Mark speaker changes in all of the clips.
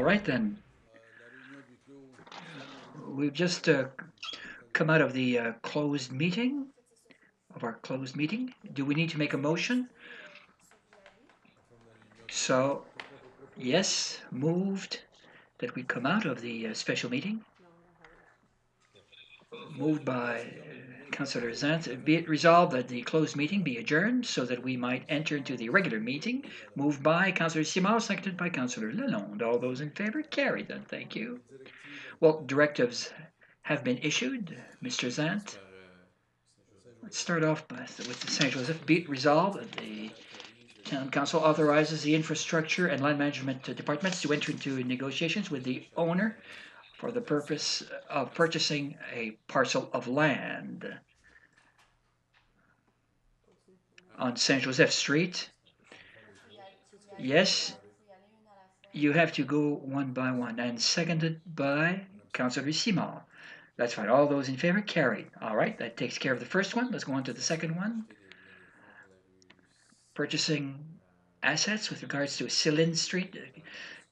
Speaker 1: right then. We've just come out of the closed meeting, of our closed meeting. Do we need to make a motion? So, yes, moved that we come out of the special meeting. Moved by Councillor Zant. Be it resolved that the closed meeting be adjourned so that we might enter into the regular meeting. Moved by Councillor Simard, seconded by Councillor Lalonde. All those in favor? Carried then. Thank you. Well, directives have been issued. Mr. Zant. Let's start off with the St. Joseph. Be it resolved that the Town Council authorizes the infrastructure and land management departments to enter into negotiations with the owner for the purpose of purchasing a parcel of land on Saint Joseph Street. Yes, you have to go one by one, and seconded by Councillor Simard. That's fine. All those in favor? Carried. All right, that takes care of the first one. Let's go on to the second one. Purchasing assets with regards to Céline Street.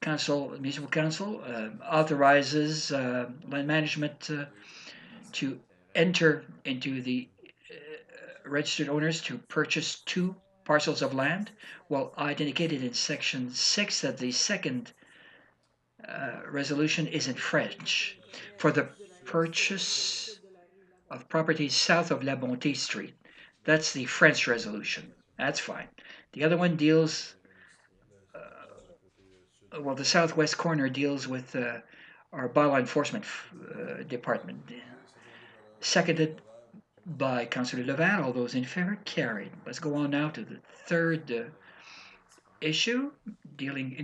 Speaker 1: Municipal Council authorizes land management to enter into the registered owners to purchase 2 parcels of land. Well, I'd indicated in section 6 that the second resolution is in French for the purchase of properties south of La Bonté Street. That's the French resolution. That's fine. The other one deals, well, the southwest corner deals with our bylaw enforcement department. Seconded by Councillor Levat. All those in favor? Carried. Let's go on now to the third issue, dealing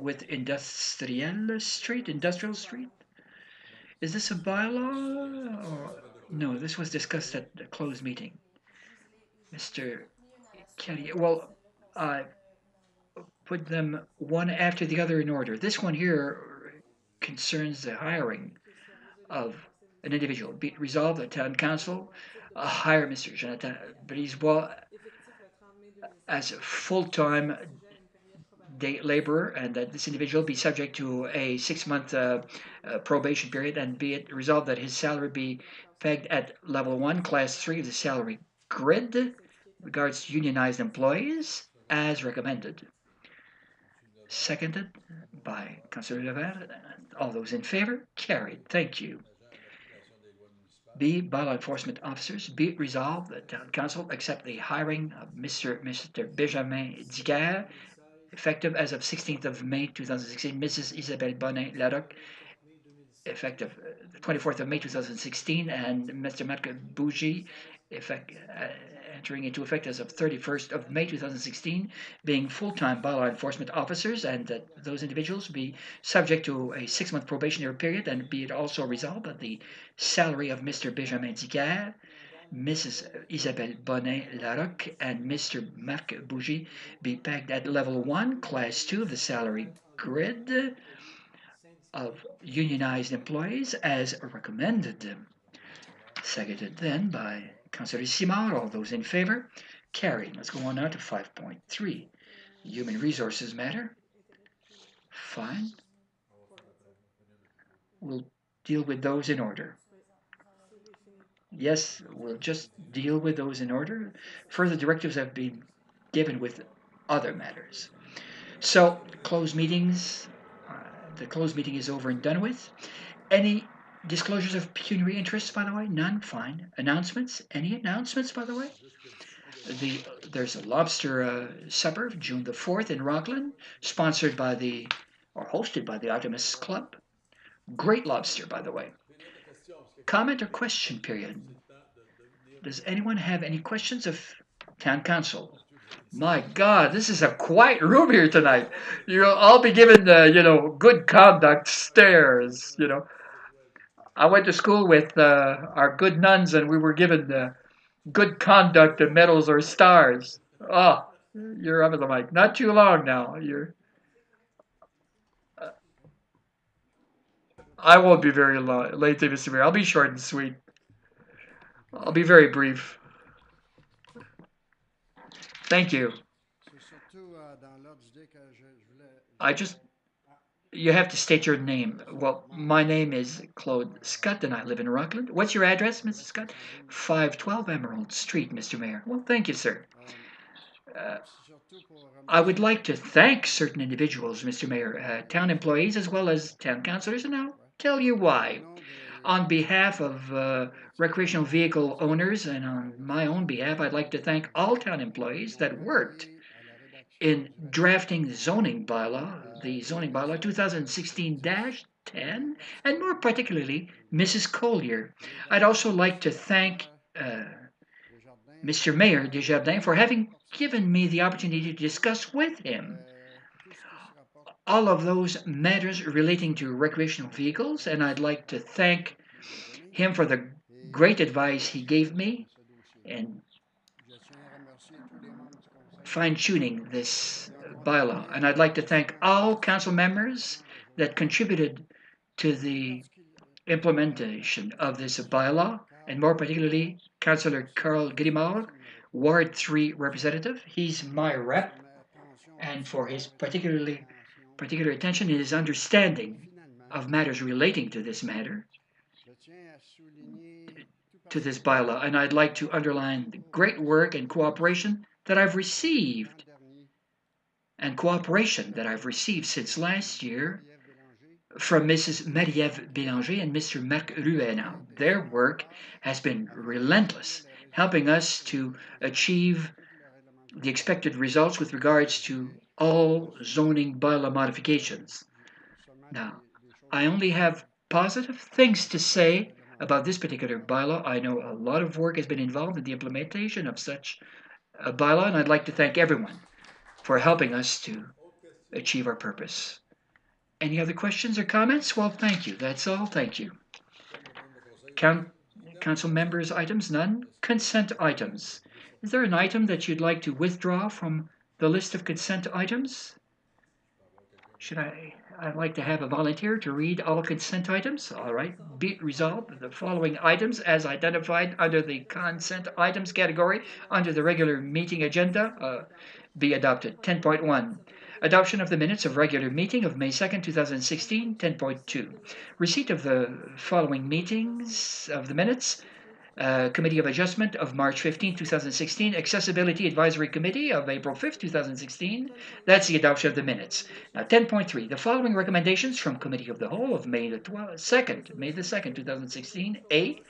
Speaker 1: with Industrial Street. Is this a bylaw? Or no, this was discussed at the closed meeting. Mr. Kelly, well, I put them one after the other in order. This one here concerns the hiring of an individual. Be it resolved that Town Council hire Mr. Jonathan Brisebois as a full-time day laborer, and that this individual be subject to a 6-month probation period, and be it resolved that his salary be pegged at level 1, class 3 of the salary grid, regards to unionized employees, as recommended. Seconded by Councillor Levat. All those in favor? Carried. Thank you. B. Bylaw enforcement officers. Be it resolved that Town Council accept the hiring of Mr. Benjamin Diguerre, effective as of 16th of May 2016, Mrs. Isabelle Bonin-Larocque, effective the 24th of May 2016, and Mr. Marc Bougie, entering into effect as of 31st of May 2016, being full-time bylaw enforcement officers, and that those individuals be subject to a 6-month probationary period, and be it also resolved that the salary of Mr. Benjamin Diguerre, Mrs. Isabelle Bonin-Larocque, and Mr. Marc Bougie be pegged at level 1, class 2 of the salary grid of unionized employees as recommended. Seconded then by Councillor Simard. All those in favor? Carried. Let's go on now to 5.3. Human resources matter. Fine. We'll deal with those in order. Yes, we'll just deal with those in order. Further directives have been given with other matters. So, closed meetings. The closed meeting is over and done with. Any disclosures of pecuniary interests, by the way? None? Fine. Announcements? Any announcements, by the way? There's a lobster supper, June the 4th in Rockland, sponsored by hosted by the Artemis Club. Great lobster, by the way. Comment or question period. Does anyone have any questions of Town Council? My God, this is a quiet room here tonight. I'll be given good conduct stares. I went to school with our good nuns, and we were given good conduct medals or stars. Oh, you're up at the mic. Not too long now. I won't be very late, Mr. Mayor. I'll be short and sweet. I'll be very brief. Thank you. I just You have to state your name. Well, my name is Claude Scott, and I live in Rockland. What's your address, Mr. Scott? 512 Emerald Street, Mr. Mayor. Well, thank you, sir. Uh, I would like to thank certain individuals, Mr. Mayor, town employees as well as town councilors, and I'll tell you why. On behalf of recreational vehicle owners and on my own behalf, I'd like to thank all town employees that worked in drafting the zoning bylaw 2016-10, and more particularly Mrs. Collier. I'd also like to thank Mr. Mayor Desjardins for having given me the opportunity to discuss with him all of those matters relating to recreational vehicles, and I'd like to thank him for the great advice he gave me in fine-tuning this bylaw. And I'd like to thank all council members that contributed to the implementation of this bylaw, and more particularly Councillor Carl Grimard, Ward 3 representative. He's my rep, and for his particular attention and his understanding of matters relating to this matter, to this bylaw. And I'd like to underline the great work and cooperation that I've received since last year from Mrs. Marie-Ève Bélanger and Mr. Marc Ruena. Their work has been relentless, helping us to achieve the expected results with regards to all zoning bylaw modifications. Now, I only have positive things to say about this particular bylaw. I know a lot of work has been involved in the implementation of such a bylaw, and I'd like to thank everyone for helping us to achieve our purpose. Any other questions or comments? Well, thank you. That's all. Thank you. Council members' items? None. Consent items. Is there an item that you'd like to withdraw from the list of consent items? I'd like to have a volunteer to read all consent items. All right. Be it resolved that the following items as identified under the consent items category under the regular meeting agenda be adopted. 10.1. Adoption of the minutes of regular meeting of May 2nd, 2016. 10.2. Receipt of the following meetings of the minutes. Committee of Adjustment of March 15, 2016, Accessibility Advisory Committee of April 5, 2016. That's the adoption of the minutes. Now, 10.3, the following recommendations from Committee of the Whole of May the 2nd, 2016. A,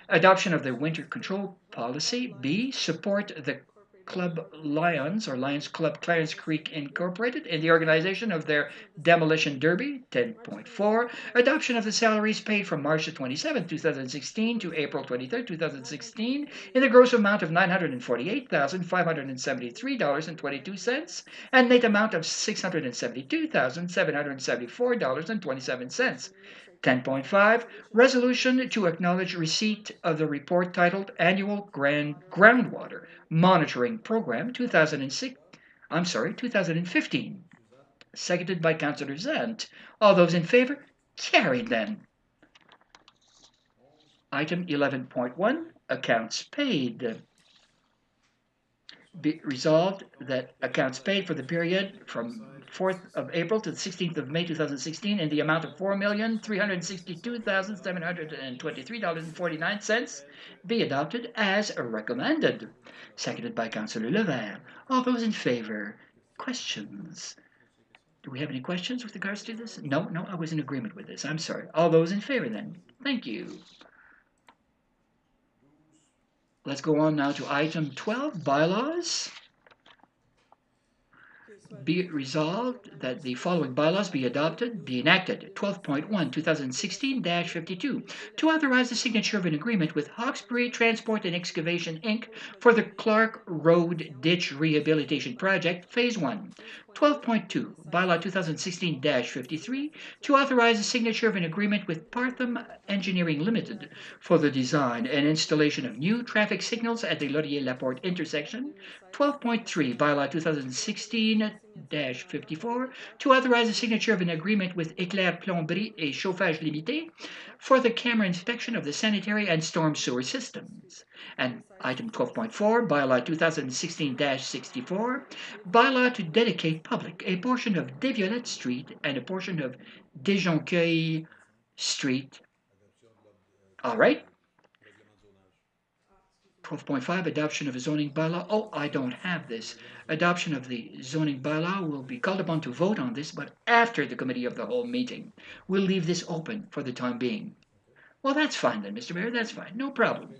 Speaker 1: adoption of the winter control policy. B, support the Club Lions or Lions Club Clarence Creek Incorporated in the organization of their demolition derby. 10.4, adoption of the salaries paid from March 27, 2016 to April 23, 2016 in the gross amount of $948,573.22 and net amount of $672,774.27. 10.5, resolution to acknowledge receipt of the report titled Annual Groundwater Monitoring Program 2015. Seconded by Councillor Zant. All those in favor? Carried then. Item 11.1, accounts paid. Be resolved that accounts paid for the period from 4th of April to the 16th of May 2016 in the amount of $4,362,723.49 be adopted as recommended. Seconded by Councillor Levert. All those in favor? Questions? Do we have any questions with regards to this? No, I was in agreement with this. I'm sorry. All those in favor then? Thank you. Let's go on now to item 12, bylaws. Be it resolved that the following bylaws be enacted. 12.1, 2016-52, to authorize the signature of an agreement with Hawkesbury Transport and Excavation, Inc. for the Clark Road Ditch Rehabilitation Project, Phase 1. 12.2, bylaw 2016-53, to authorize the signature of an agreement with Partham Engineering Limited for the design and installation of new traffic signals at the Laurier-Laporte intersection. 12.3, bylaw 2016-54 to authorize the signature of an agreement with Éclair Plomberie et Chauffage Limité for the camera inspection of the sanitary and storm sewer systems. And item 12.4, bylaw 2016-64, bylaw to dedicate public a portion of Desviolettes Street and a portion of Desjoncueil Street. All right. 12.5, adoption of a zoning bylaw. Oh, I don't have this. Adoption of the zoning bylaw will be called upon to vote on this, but after the committee of the whole meeting. We'll leave this open for the time being. Well, that's fine then, Mr. Mayor, that's fine, no problem.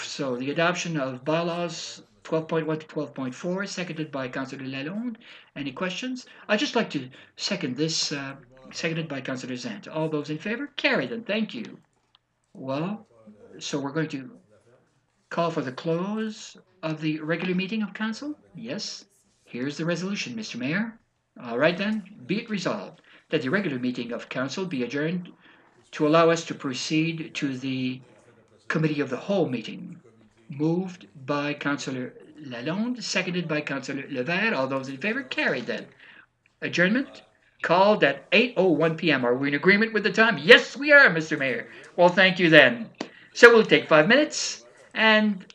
Speaker 1: So the adoption of bylaws 12.1 to 12.4, seconded by Councillor Lalonde. Any questions? I'd just like to second this, seconded by Councillor Zant. All those in favor? Carry then, thank you. Well, so we're going to call for the close of the regular meeting of council? Yes. Here's the resolution, Mr. Mayor. All right then, be it resolved that the regular meeting of council be adjourned to allow us to proceed to the committee of the whole meeting. Moved by Councillor Lalonde, seconded by Councillor Levert. All those in favor? Carried then. Adjournment called at 8:01 p.m. Are we in agreement with the time? Yes, we are, Mr. Mayor. Well, thank you then. So we'll take 5 minutes, and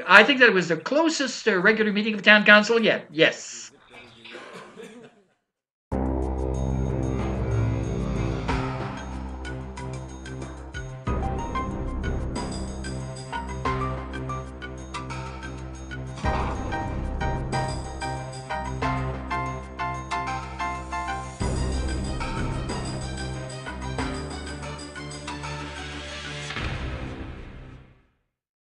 Speaker 1: I think that was the closest regular meeting of town council yet. Yes.